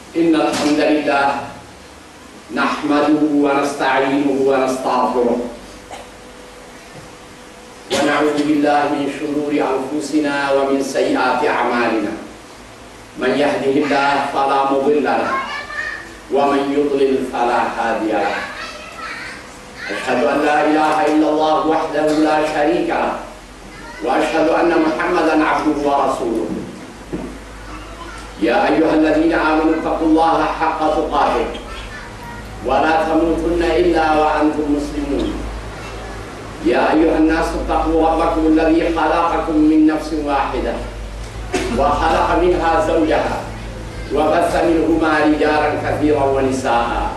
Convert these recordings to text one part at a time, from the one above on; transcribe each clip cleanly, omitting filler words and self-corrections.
إن الحمد لله نحمده ونستعينه ونستغفره ونعوذ بالله من شرور أنفسنا ومن سيئات أعمالنا من يهده الله فلا مضل له ومن يضلل فلا هادي له أشهد أن لا إله إلا الله وحده لا شريك له وأشهد أن محمدا عبده ورسوله يا أيها الذين آمنوا اتقوا الله حق تقاته ولا تموتن إلا وأنتم مسلمون يا أيها الناس اتقوا ربكم الذي خلقكم من نفس واحدة وخلق منها زوجها وبث منهما رجالا كثيرا ونساء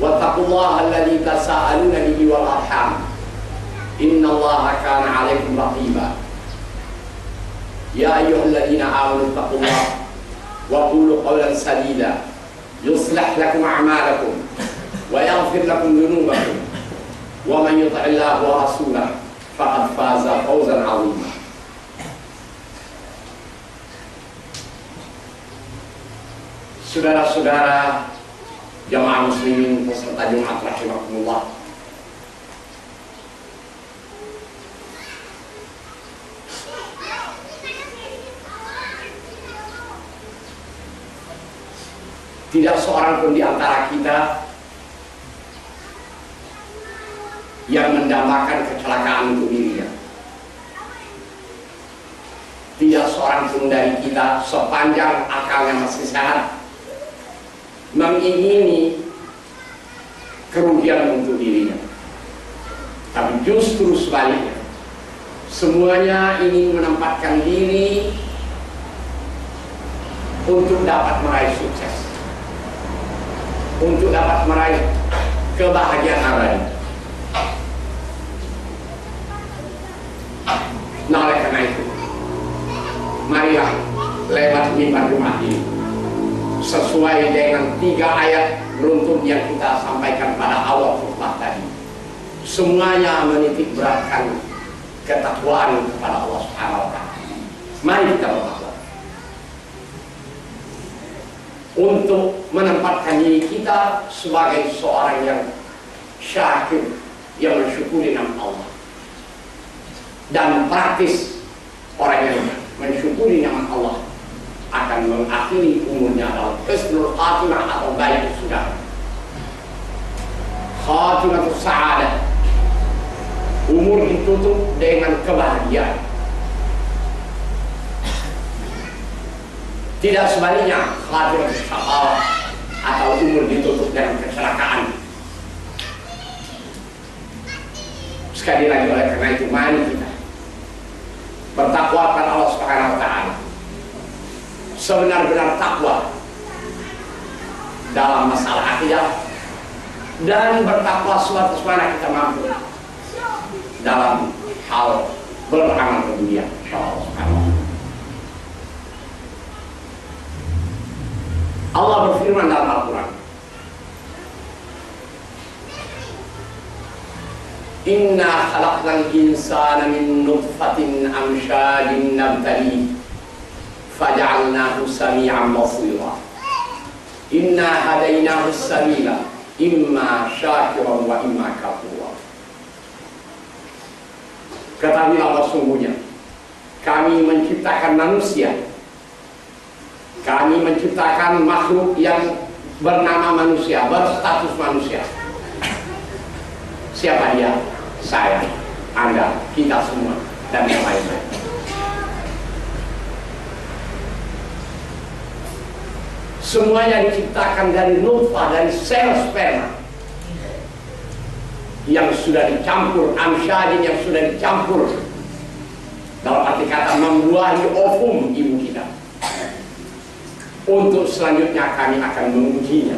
واتقوا الله الذي تساءلون به والأرحام إن الله كان عليكم رقيبا يا أيها الذين آمنوا اتقوا الله وقولوا قولا سديدا يصلح لكم أعمالكم ويغفر لكم ذنوبكم ومن يطع الله ورسوله فقد فاز فوزا عظيما. Saudara-saudara jamaah muslimin peserta Jumat rahimakumullah, tidak seorang pun di antara kita yang mendambakan kecelakaan untuk dirinya. Tidak seorang pun dari kita sepanjang akalnya masih sehat mengingini kerugian untuk dirinya. Tapi justru sebaliknya, semuanya ingin menempatkan diri untuk dapat meraih sukses, untuk dapat meraih kebahagiaan abadi. Nah, oleh karena itu, marilah lewat mimbar Jumat ini sesuai dengan 3 ayat beruntun yang kita sampaikan pada awal khutbah tadi, semuanya menitik beratkan ketakwaan kepada Allah Subhanahu wa Ta'ala. Mari kita bertakwa untuk menempatkan diri kita sebagai seorang yang syakir, yang mensyukuri nama Allah, dan praktis orang yang mensyukuri nama Allah akan mengakhiri umurnya dalam husnul khatimah atau baik sudah khatimatus sa'adah, umur ditutup dengan kebahagiaan. Tidak sebaliknya, khatimatus syaqawah atau umur ditutup dengan kecelakaan. Sekali lagi, oleh karena itu mari kita bertakwa kepada Allah Subhanahu wa Ta'ala sebenar-benar takwa dalam masalah akidah, dan bertakwa suatu mana kita mampu dalam hal beramal ke dunia. Allah berfirman dalam Al-Quran, Inna khalaqnal insana min nutfatin amsyajin nabtalihi faja'alnahu sami'an basira. Inna hadainahu sabila imma syakiran wa imma kafura. Ketahuilah Allah, sungguhnya kami menciptakan manusia, kami menciptakan makhluk yang bernama manusia, berstatus manusia. Siapa dia? Saya, Anda, kita semua, dan yang lainnya. Semuanya diciptakan dari nutfah, dari sel sperma yang sudah dicampur, amsyadin yang sudah dicampur, dalam arti kata membuahi ovum ibu kita. Untuk selanjutnya kami akan mengujinya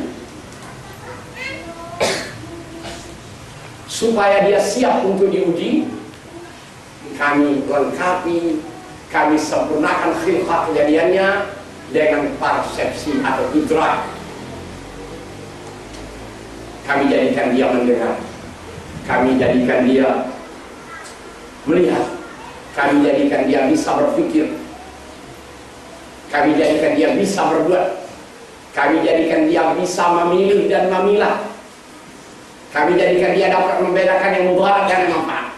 supaya dia siap untuk diuji. Kami lengkapi, kami sempurnakan khilqah kejadiannya dengan persepsi atau idrak. Kami jadikan dia mendengar, kami jadikan dia melihat, kami jadikan dia bisa berpikir, kami jadikan dia bisa berbuat, Kami jadikan dia bisa memilih dan memilah. Kami jadikan dia dapat membedakan yang mudarat dan yang manfaat.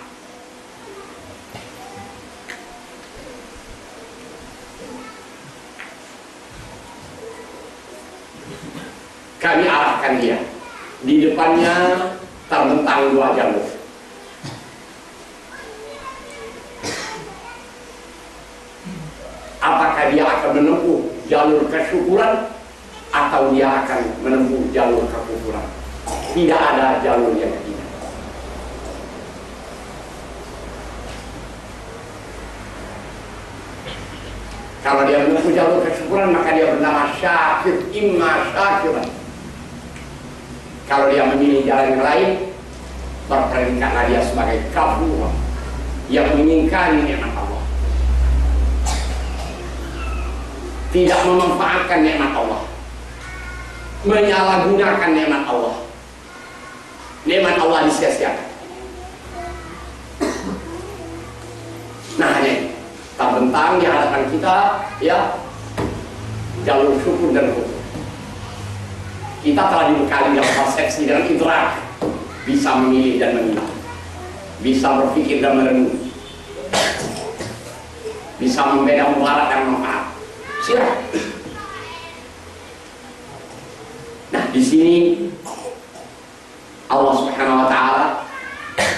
Kami arahkan dia. Di depannya terbentang dua jalur. Apakah dia akan menempuh jalur kesyukuran atau dia akan menempuh jalur kekufuran? Tidak ada jalur yang ketiga. Kalau dia menempuh jalur kesyukuran, maka dia bernama syakir, imma syakiran. Kalau dia memilih jalan yang lain, berperingkatlah dia sebagai kafur yang mengingkari nikmat Allah, tidak memanfaatkan nikmat Allah, menyalahgunakan nikmat Allah. Nikmat Allah disia-siakan. Nah, hanya ini terbentang di hadapan kita, ya, jalur syukur dan kufur. Kita telah dibekali dalam persepsi dan indra, bisa memilih dan memilah, bisa berpikir dan merenung, bisa membeda mudarat dan manfaat. Siap. Nah, di sini Allah Subhanahu wa Ta'ala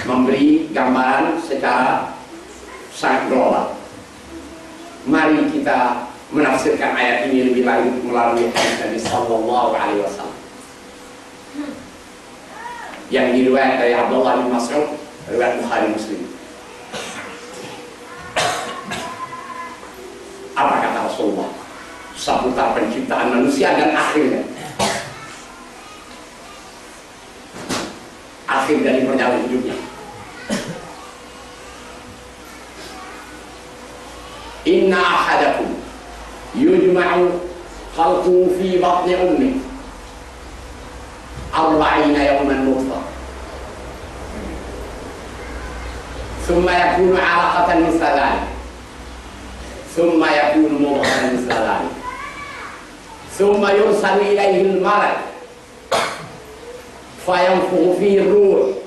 memberi gambaran secara sangat global. Mari kita menafsirkan ayat ini lebih lanjut melalui hadis Nabi Sallallahu Alaihi Wasallam yang diriwayatkan dari Abdullah bin Mas'ud, riwayat Bukhari Muslim. Apa kata Rasulullah seputar penciptaan manusia dan akhirnya, akhir dari perjalanan hidupnya? Inna ahadakum yujma'u khalquhu fi batni ummi 40 yawman nutfah thumma yakunu 'alaqatan mithla dhalik thumma yakunu mudghatan mithla dhalik thumma yursalu ilayhi al-malak fayanfukhu fihi ar-ruh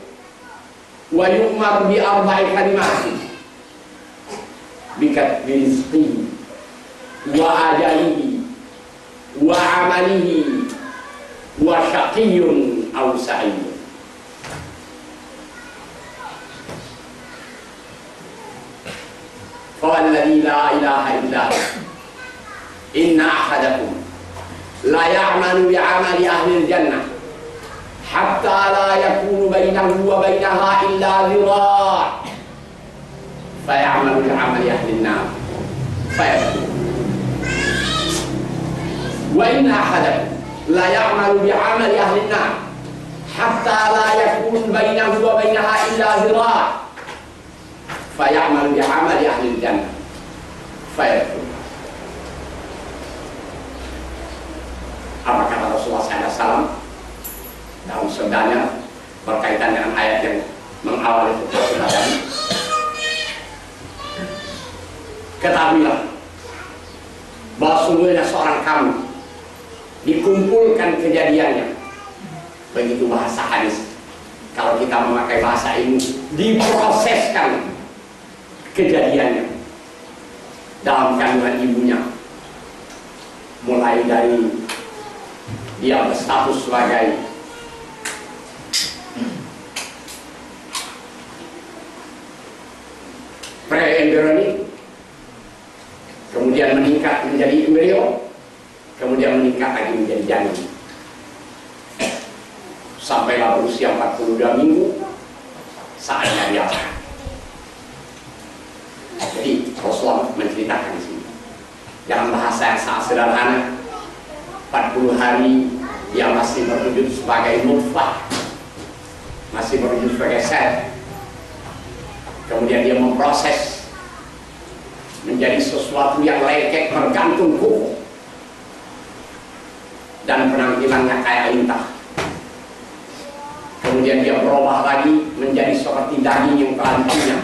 wa yu'mar bi 4 kalimatin bikatbi rizqihi wa ajalihi wa amalihi wa syaqiyyun aw sa'iyyun. Fawalladhi la ilaha illa inna ahadakum la ya'malu bi'amali ahli al-jannah hatta la yakunu bainahu wa bainaha illa dhira' fayamalu bi'amali ahli an-nar fayadkhul. Wa inna ahadakum la ya'malu bi'amali ahli an-nar hatta la yakun bainahu wa bainaha illa dhira' fayamalu bi'amali ahli al-jannah fayadkhul. Apa kata Rasulullah SAW dalam sabdanya berkaitan dengan ayat yang mengawali kita tadi? Ketahuilah bahwa sungguhnya seorang kamu dikumpulkan kejadiannya. Begitu bahasa hadis. Kalau kita memakai bahasa ini, diproseskan kejadiannya dalam kandungan ibunya, mulai dari dia berstatus sebagai pre-embryonic, kemudian meningkat menjadi embrio, kemudian meningkat lagi menjadi janin, sampailah berusia 42 minggu saatnya dia. Jadi Rasulullah menceritakan di sini dalam bahasa yang sangat sederhana, 40 hari dia masih berwujud sebagai nutfah, masih berwujud sebagai sel, kemudian dia memproses menjadi sesuatu yang lengket bergantung kuku dan penampilannya kayak lintah. Kemudian dia berubah lagi menjadi seperti daging yang telah dikunyah.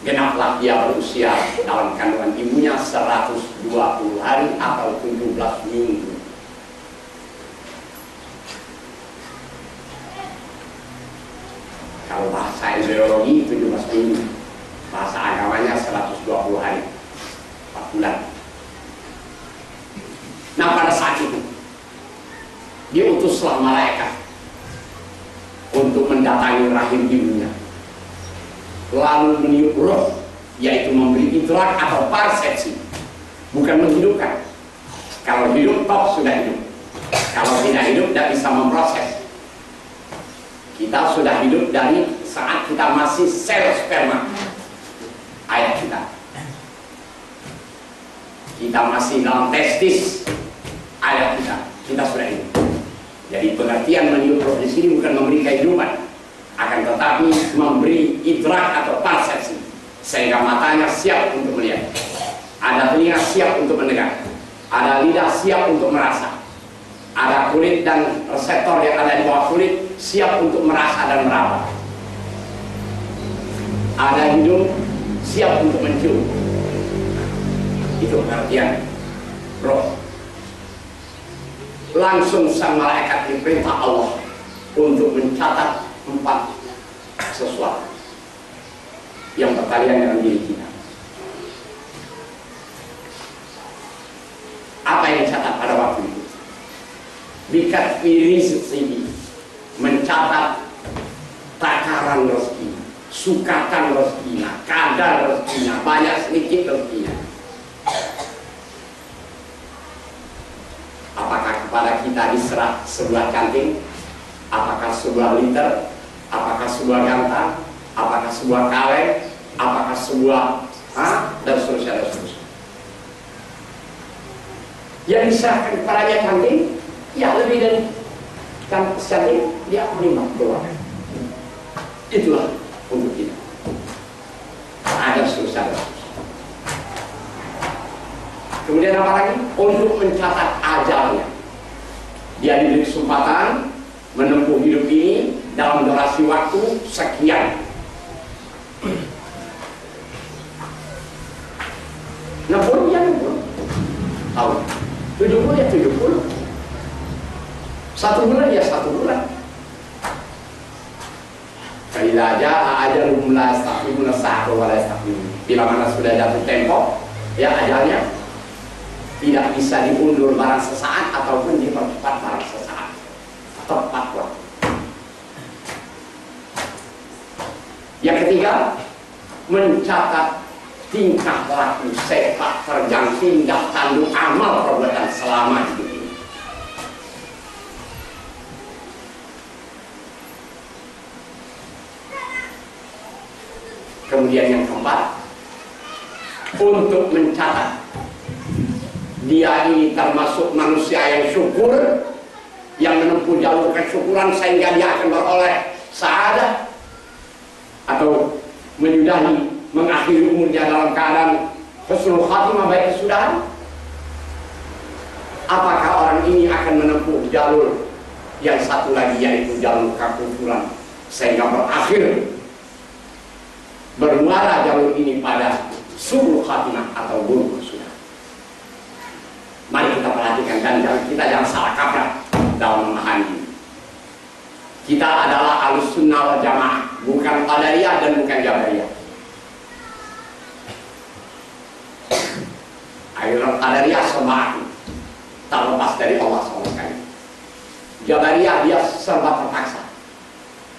Genaplah dia berusia dalam kandungan ibunya 120 20 hari atau 17 minggu. Kalau bahasa embriologi 17 minggu, bahasa agamanya 120 hari, 4 bulan. Nah, pada saat itu diutuslah malaikat untuk mendatangi rahim ibunya, lalu meniup roh, yaitu memberi idrak atau persepsi, bukan menghidupkan. Kalau hidup toh sudah hidup, kalau tidak hidup tidak bisa memproses. Kita sudah hidup dari saat kita masih sel sperma ayah kita. Kita masih dalam testis ayah kita. Kita sudah hidup. Jadi pengertian meniup roh di sini bukan memberi kehidupan, akan tetapi memberi idrak atau persepsi, sehingga matanya siap untuk melihat, ada telinga siap untuk mendengar, ada lidah siap untuk merasa, ada kulit dan reseptor yang ada di bawah kulit siap untuk merasa dan meraba, ada hidung siap untuk mencium. Itu pengertian roh. Langsung sang malaikat diperintah Allah untuk mencatat 4 sesuatu yang berkaitan dengan diri kita. Apa yang dicatat pada waktu itu? Bikat rizqi, mencatat takaran rezeki, sukatan rezekinya, kadar rezekinya, banyak sedikit rezekinya. Apakah kepada kita diserah sebuah kanting, apakah sebuah liter, apakah sebuah ganta, apakah sebuah kaleng, apakah sebuah dan seterusnya dan seterusnya. Yang diserahkan kepadanya kanting, ya lebih dari kanting, dia menerima doa. Itulah untuk kita. Ada seterusnya dan seterusnya. Kemudian apa lagi? Untuk mencatat ajalnya. Dia diberi kesempatan menempuh hidup ini dalam durasi waktu sekian. 60 ya 60 tahun, 70 ya 70, 1 bulan ya 1 bulan. Bila jaa ajaluhum la yastaqimuna sa'atan wa la yastaqdimun. Bila mana sudah jatuh tempo, ya ajalnya tidak bisa diundur barang sesaat ataupun dipercepat barang sesaat. Tepat waktu. Yang ketiga, mencatat tingkah laku, sepak terjang, tindak tanduk, amal perbuatan selama hidup ini. Kemudian yang keempat, untuk mencatat dia ini termasuk manusia yang syukur, yang menempuh jalur kesyukuran sehingga dia akan beroleh sa'adah, atau menyudahi, mengakhiri umurnya dalam keadaan husnul khatimah, baik kesudahan. Apakah orang ini akan menempuh jalur yang satu lagi, yaitu jalur kekufuran, sehingga berakhir bermuara jalur ini pada su'ul khatimah atau buruk kesudahan. Mari kita perhatikan dan kita jangan salah kaprah dalam memahami ini. Kita adalah Ahlussunnah wal Jamaah, bukan Qadariyah dan bukan Jabariyah. Aliran Qadariyah sembah tak lepas dari Allah SWT. Jabariyah dia serba terpaksa,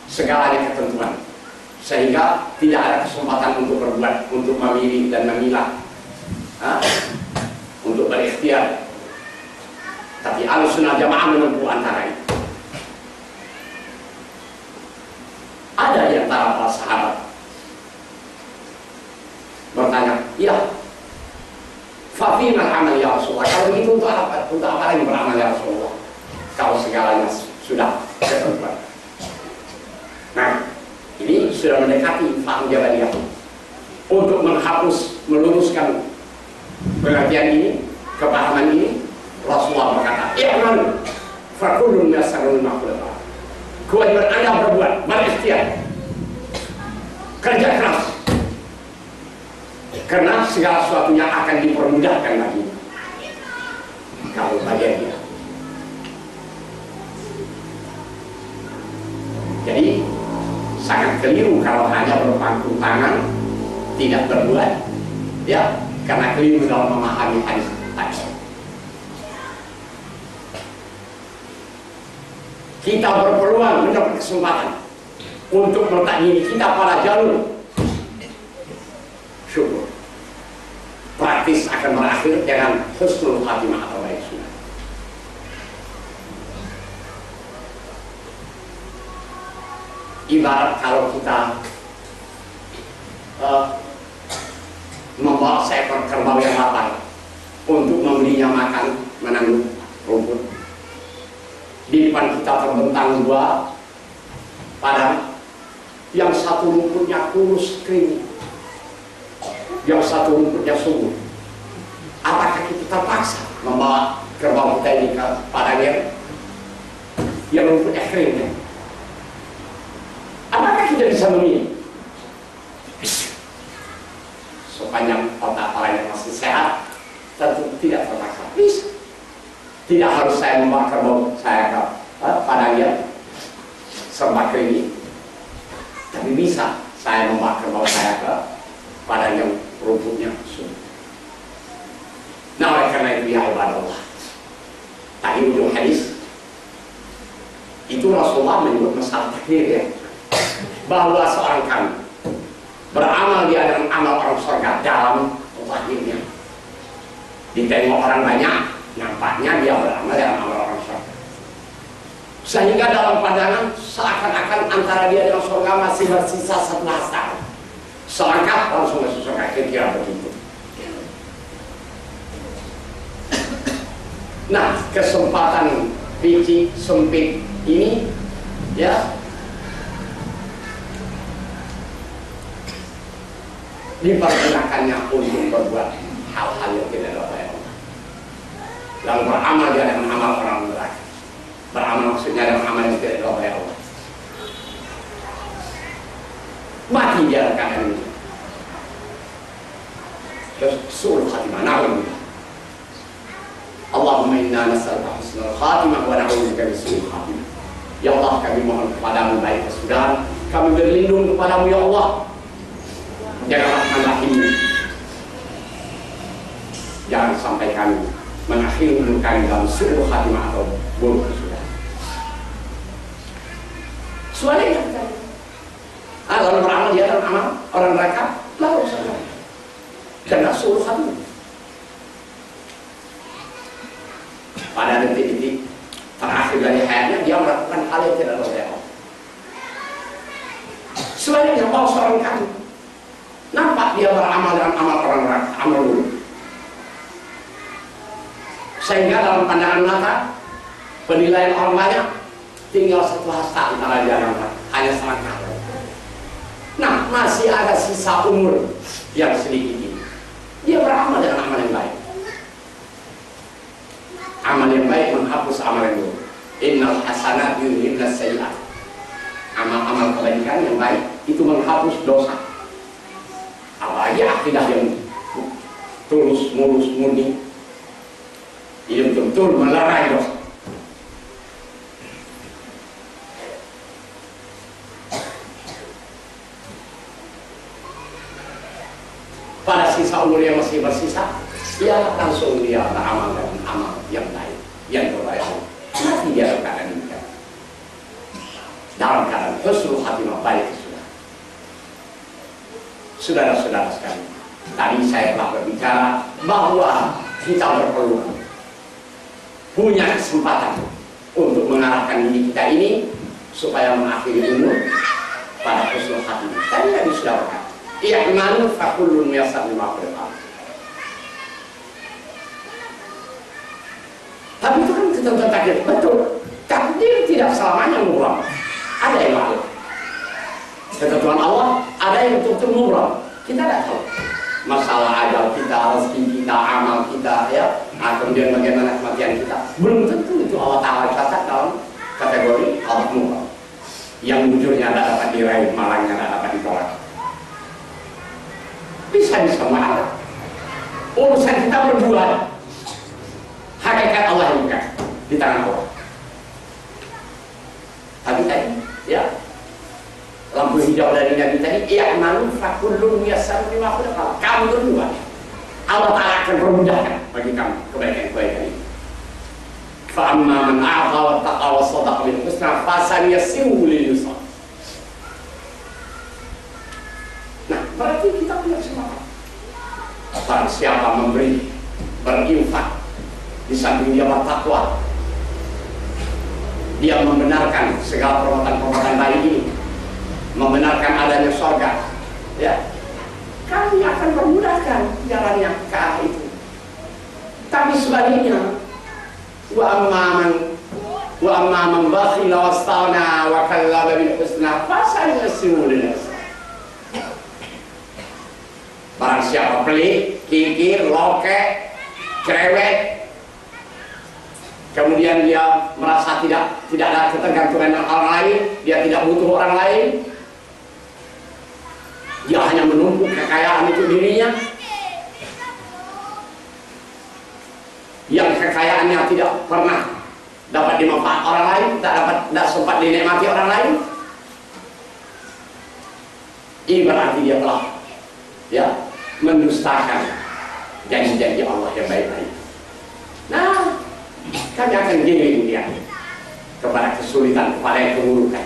segalanya ketentuan, sehingga tidak ada kesempatan untuk berbuat, untuk memilih dan memilah, untuk berikhtiar. Tapi Ahlussunnah Jamaah menempuh antara itu. Ada di antara para sahabat bertanya, ya, fafimal amal ya Rasulullah. Kalau begitu untuk apa lagi beramal ya Rasulullah? Kalau segalanya sudah ketentuan. Nah, ini sudah mendekati faham Jabariyah. Untuk menghapus, meluruskan pengertian ini, kepahaman ini, Rasulullah berkata, "I'malu fa kullun yassarun maqdara." Kewajiban Anda berbuat, berikhtiar, kerja keras, karena segala sesuatunya akan dipermudahkan lagi. sangat keliru kalau hanya berpangku tangan tidak berbuat, ya, karena keliru dalam memahami hadis tadi. Kita berpeluang mendapat kesempatan untuk meletak diri kita pada jalur syukur. Praktis akan berakhir dengan husnul khatimah atau baik sunnah. Ibarat kalau kita membawa seekor kerbau yang lapar untuk membelinya makan, menanam rumput. Di depan kita terbentang dua padang, yang satu rumputnya kurus kering, yang satu rumputnya subur. Apakah kita terpaksa membawa kerbau kita ini ke padang yang rumputnya kering? Apakah kita bisa memilih? Sepanjang otak yang masih sehat, tentu tidak terpaksa. Bisa. Tidak harus saya membawa kerbau saya ke padang yang serba kering, tapi bisa saya membawa kerbau saya ke padang yang rumputnya subur. Nah, oleh karena itu ya ibadallah, tadi ujung hadis itu Rasulullah menyebut masalah takdir, ya, bahwa seorang kami beramal dia dengan amal orang surga dalam zahirnya. Ditengok orang banyak, nampaknya dia beramal dengan amal orang surga. Sehingga dalam pandangan seakan-akan antara dia dengan surga masih bersisa 11 tahun. Selangkah langsung masuk surga, kira-kira begitu. Nah, kesempatan biji sempit ini, ya, dipergunakannya untuk berbuat hal-hal yang tidak diridhoi Allah. Lalu beramal dia dengan amal orang neraka. Beramal maksudnya dengan amal yang tidak diridhoi Allah. Mati dia dalam keadaan ini. Terus suul khatimah, na'udzubillah. Allahumma inna nas'aluka husnul khatimah wa na'udzubika min su'il khatimah. Ya Allah, kami mohon kepadamu baik kesudahan, kami berlindung kepadamu ya Allah. Jangan rahman rahim. Jangan sampai kami mengakhiri hidup kami dalam su'il khatimah atau buruk kesudahan. Soalnya lalu beramal dia dalam amal orang neraka, lalu saudara karena su'il khatimah. Pada detik-detik terakhir dari hayatnya dia melakukan hal yang tidak diridhoi Allah. Sebenarnya mau seorang kami nampak dia beramal dengan amal orang neraka, amal buruk, sehingga dalam pandangan mata penilaian orang banyak tinggal satu hasta antara dia dan neraka, hanya selangkah. Nah, masih ada sisa umur yang sedikit ini, dia beramal dengan amal yang baik. Amal yang baik menghapus amal yang buruk. Innal hasanat yudhibnas sayyi'at. Amal-amal kebaikan yang baik itu menghapus dosa. Apalagi akidah yang tulus, mulus, murni, yang betul melerai dosa. Pada sisa umur yang masih bersisa, dia langsung dia beramal dengan amal yang baik, yang diridhoi Allah. Mati dia dalam keadaan ini, dalam keadaan husnul khatimah, baik sudah. Saudara-saudara sekalian, tadi saya telah berbicara bahwa kita berpeluang, punya kesempatan untuk mengarahkan diri kita ini supaya mengakhiri umur pada husnul khatimah. Tadi sudah berkata, i'malu fa kullun yassar lima khuliqa. Tapi itu kan ketentuan takdir, betul. Takdir tidak selamanya mubram. Ada yang makhluk. Ketentuan Allah ada yang betul-betul mubram. Kita tidak tahu. Masalah ajal kita, rezeki kita, amal kita, ya, kemudian bagaimana kematian kita, belum tentu itu Allah Ta'ala catat dalam kategori Allah mubram. Yang jujurnya tidak dapat diraih, malangnya tidak dapat ditolak. Bisa marah. Urusan kita berbuat, hakikat Allah yang bukan di tangan Allah. Tapi tadi, ya, lampu dijawab dari Nabi tadi, i'malu fakullun yassarun lima khuliqa. Kamu berdua, Allah Ta'ala akan permudahkan bagi kamu kebaikan-kebaikan ini. Fa amma man a'ta wa taqa wa sadaqa bil husna fasanyassiruhu lil yusra. Nah, berarti kita punya semangat. Barang siapa memberi, berinfak, di samping dia bertakwa, dia membenarkan segala perbuatan-perbuatan baik ini, membenarkan adanya surga, ya, kami akan memudahkan jalannya ke arah itu. Tapi sebaliknya, wa amman bakhila wastaghna wa kadzdzaba bil husna fasanyassiruhu lil yusra. Barang siapa pelit, kikir, lokek, cerewet, kemudian dia merasa tidak ada ketergantungan dengan orang lain, dia tidak butuh orang lain, dia hanya menumpuk kekayaan itu dirinya, yang kekayaannya tidak pernah dapat dimanfaat orang lain, tidak sempat dinikmati orang lain, ini berarti dia telah, ya, mendustakan janji-janji Allah yang baik-baik. Nah, kami akan giring dia kepada kesulitan, kepada keburukan.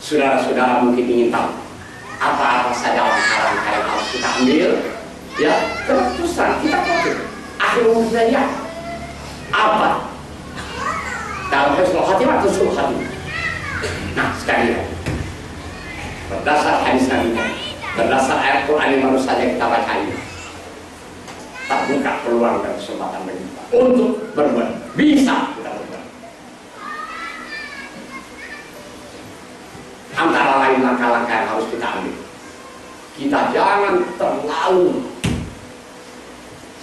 Saudara-saudara mungkin ingin tahu apa-apa saja langkah-langkah yang harus kita ambil, ya, keputusan kita pakai akhir umurnya apa dalam husnul khatimah atau su'ul khatimah. Nah, sekali lagi, berdasar hadis Nabi, berdasar ayat Quran yang baru saja kita baca ini, terbuka peluang dan kesempatan bagi kita untuk berbuat. Bisa kita berbuat. Antara lain langkah-langkah yang harus kita ambil, kita jangan terlalu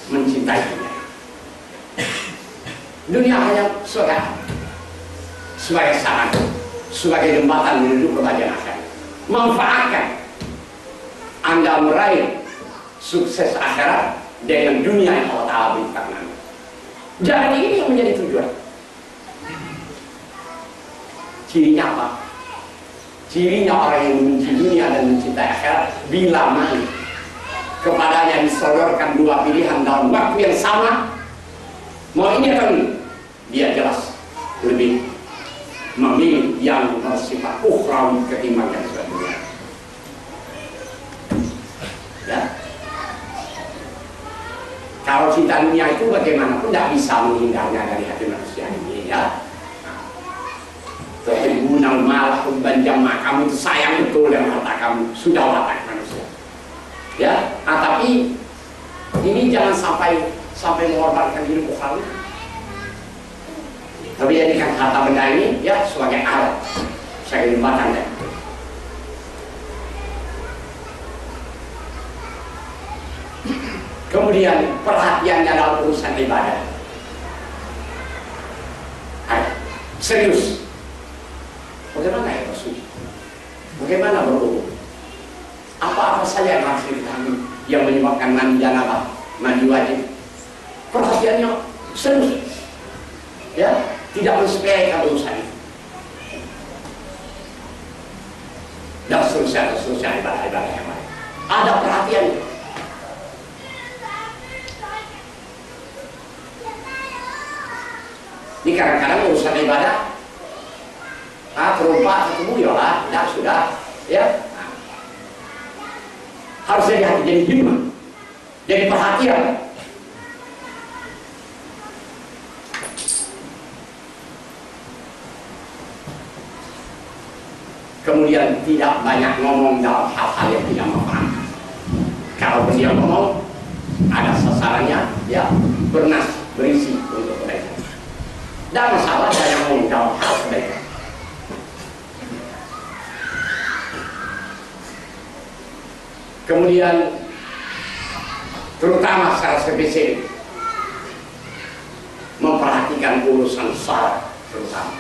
mencintai dunia. Dunia hanya sebagai sarana, sebagai jembatan menuju kebahagiaan akhirat. Manfaatkan Anda meraih sukses akhirat dengan dunia yang Allah Ta'ala berikan Anda. Jangan ini yang menjadi tujuan. Cirinya apa? Cirinya orang yang membenci dunia dan mencintai akhirat, bila mana kepadanya disodorkan dua pilihan dalam waktu yang sama, mau ini atau ini, dia jelas lebih memilih yang bersifat ukhrawi ketimbang yang sebelumnya. Ya. Kalau cinta dunia itu bagaimanapun tidak bisa menghindarnya dari hati manusia ini, ya. Tuhibunal mal hubban jamma, kamu itu sayang betul dengan harta kamu, sudah watak manusia. Ya, tapi ini jangan sampai mengorbankan hidup ukhrawi. Tapi jadikan harta benda ini, ya, sebagai alat, sebagai jembatan, ya. Kemudian perhatiannya dalam urusan ibadah. Ayo, serius. Bagaimana ya bersuci? Bagaimana berwudu? Apa-apa saja yang harus diketahui yang menyebabkan mandi janabah, mandi wajib. Perhatiannya serius, ya, tidak mensepelekan urusan itu. Dan seterusnya ibadah-ibadah yang lain. Ada perhatian. Ini kadang-kadang urusan ibadah, terumpat ketemu ya lah, tidak sudah, ya. Nah, harus jadi hati, jadi himmah, jadi perhatian. Kemudian tidak banyak ngomong dalam hal-hal yang tidak manfaat. Kalau dia ngomong, ada sasarannya, ya, bernas, berisi untuk kebaikan. Dan masalah banyak ngomong dalam hal kebaikan. Kemudian terutama secara spesifik memperhatikan urusan salat terutama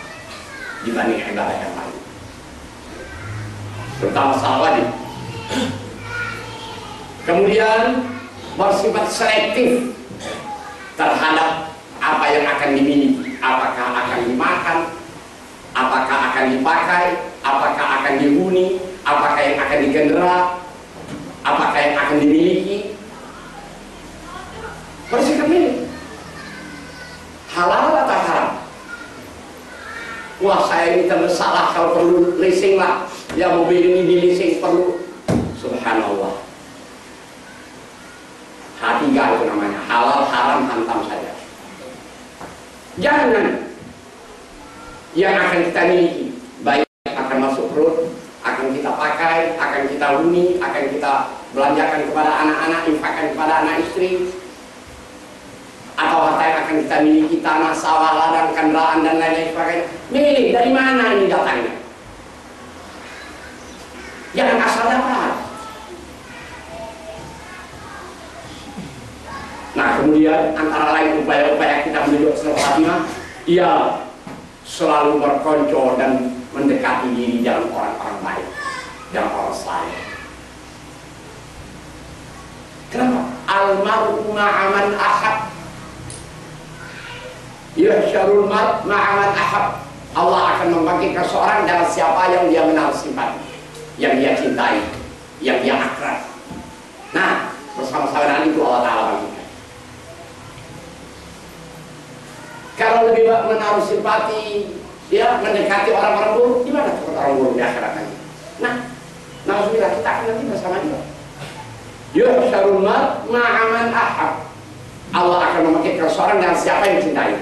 dibanding ibadah yang lain, terutama salat wajib. Kemudian bersifat selektif terhadap apa yang akan dimiliki, apakah akan dimakan apakah akan dipakai, apakah akan dihuni, apakah yang akan digendera, apakah yang akan dimiliki. Bersikap milih halal atau haram. Wah, saya ini terdesak lah, kalau perlu leasing lah, ya mobil ini di leasing perlu. Subhanallah, hati itu namanya, halal haram hantam saja. Jangan yang akan kita miliki baik akan masuk perut, akan kita pakai, akan kita huni, akan kita belanjakan kepada anak-anak, infakkan kepada anak istri, atau harta yang akan kita miliki, tanah, sawah, ladang, kendaraan dan lain-lain sebagainya. Milih dari mana ini datangnya. Jangan asal dapat. Nah, kemudian antara lain upaya-upaya kita menuju husnul khatimah, ia selalu berkonco dan mendekati diri dalam orang-orang baik, dalam orang saleh. Kenapa? Almaru ma'aman ahab, yuhsyarul mar ma'aman ahab. Allah akan membangkitkan seorang dengan siapa yang dia menaruh simpati, yang dia cintai, yang dia akrab. Nah, bersama-sama dengan itu Allah Ta'ala bangkitkan. Kalau lebih menaruh simpati, ya mendekati orang-orang buruk, gimana tuh orang buruk di akhirat nanti? Nah, nauzubillah, kita akan nanti bersama dia. Yuhsyarul mar ma'aman ahab. Allah akan membangkitkan seorang dengan siapa yang cintai.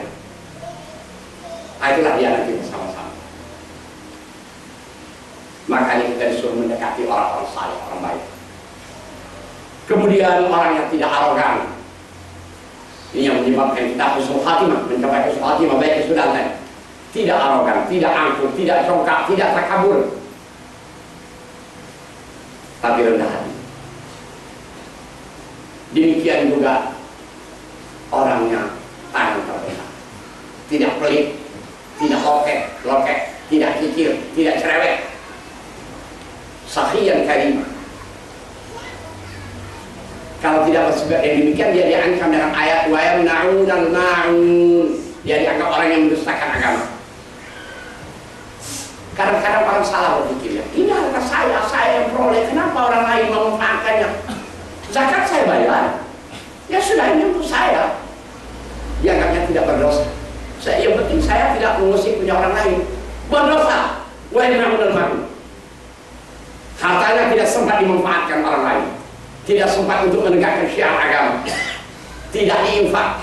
Nah, itulah dia nanti bersama-sama. Makanya kita disuruh mendekati orang-orang saleh, orang baik. Kemudian orang yang tidak arogan. Ini yang menyebabkan kita husnul khatimah, mencapai husnul khatimah baik sudah kan. Tidak arogan, tidak angkuh, tidak congkak, tidak takabur, tapi rendah hati. Demikian juga orangnya tangan terbuka, tidak pelit, tidak lokek, tidak kikir, tidak cerewet, sakhiyan karimah. Kalau tidak bersifat yang demikian, dia diancam dengan ayat wa yamna'unal ma'un. Dia dianggap orang yang mendustakan agama. Kadang-kadang orang salah berpikir, ini harta saya yang peroleh, kenapa orang lain memanfaatkannya? Zakat saya bayar, ya sudah, ini untuk saya. Dianggapnya tidak berdosa. Yang penting saya tidak mengusik punya orang lain. Berdosa. Wa yamna'unal ma'un. Hartanya tidak sempat dimanfaatkan orang lain, tidak sempat untuk menegakkan syiar agama, tidak diinfak.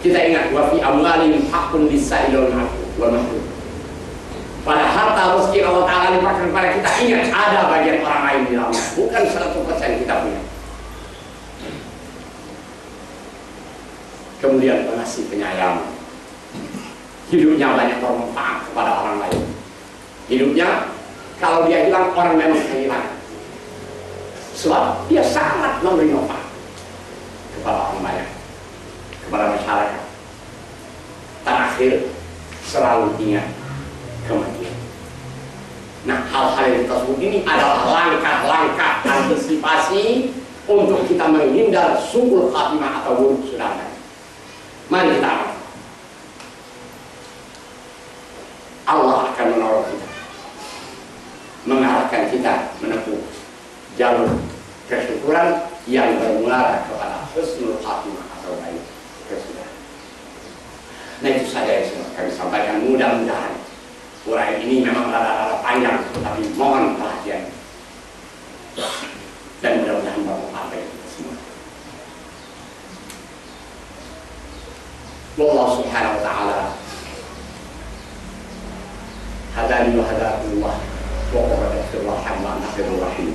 Kita ingat, wa fi amwalihim haqqun lis-sa'il wal mahrum. Pada harta rezeki Allah Ta'ala limpahkan kepada kita, ingat ada bagian orang lain di dalamnya, bukan 100% kita punya. Kemudian pengasih penyayang, hidupnya banyak bermanfaat kepada orang lain. Hidupnya kalau dia hilang, orang memang kehilangan, sebab dia sangat memberi manfaat kepada orang banyak, kepada masyarakat. Terakhir selalu ingat kematian. Nah, hal-hal yang tersebut ini adalah langkah-langkah antisipasi untuk kita menghindar su'ul khatimah atau buruk sudah. Mari kita amalkan. Allah akan menolong kita, mengarahkan kita menempuh jalur kesyukuran yang bermuara kepada husnul khatimah atau baik kesudahan. Nah, itu saja yang sudah kami sampaikan. Mudah-mudahan uraian ini memang rada-rada panjang, tapi mohon perhatian dan mudah-mudahan bermanfaat bagi kita semua. Wallahu subhanahu wa ta'ala hadani wa hadakumullah wa qurratullahi hamma nafirur rahim.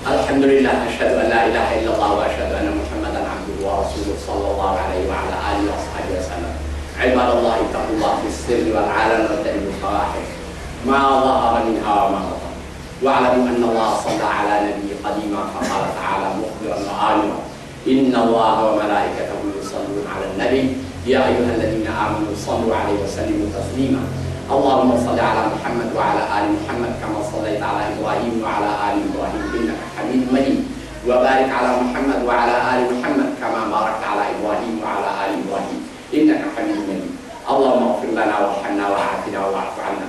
Alhamdulillah, asyhadu an la ilaha illallah wa asyhadu anna Muhammadan abduhu wa rasuluhu sallallahu alaihi wa ala alihi wa sahbihi wasallam. Ibadallah ittaqullah fis sirri wal 'alan wa tajibul fawahish ma dhahara minha wa ma batan. Wa'lamu anna Allah shalla 'ala nabiyyi qadima faqala ta'ala mukhbiran wa amira inna Allaha wa malaikatahu yusalluna 'alan nabi يا أيها الذين آمنوا صلوا عليه وسلموا تسليما. اللهم صل على محمد وعلى آل محمد كما صليت على إبراهيم وعلى آل إبراهيم إنك حميد مجيد. وبارك على محمد وعلى آل محمد كما باركت على إبراهيم وعلى آل إبراهيم إنك حميد مجيد. اللهم اغفر لنا وارحمنا وعافنا واعف عنا.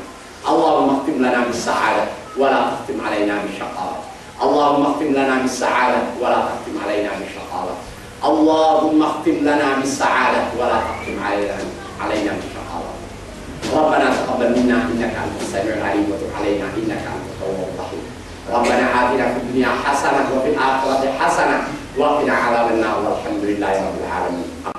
اللهم اختم لنا بالسعادة ولا تختم علينا بالشقاوة. اللهم اختم لنا بالسعادة ولا تختم علينا بالشقاوة. اللهم اختم لنا بالسعادة ولا تختم علينا بالشقاوة. ربنا تقبل منا إنك أنت السميع العليم وتب علينا إنك أنت التواب الرحيم. ربنا آتنا في الدنيا حسنة وفي الآخرة حسنة وقنا عذاب النار والحمد لله رب العالمين.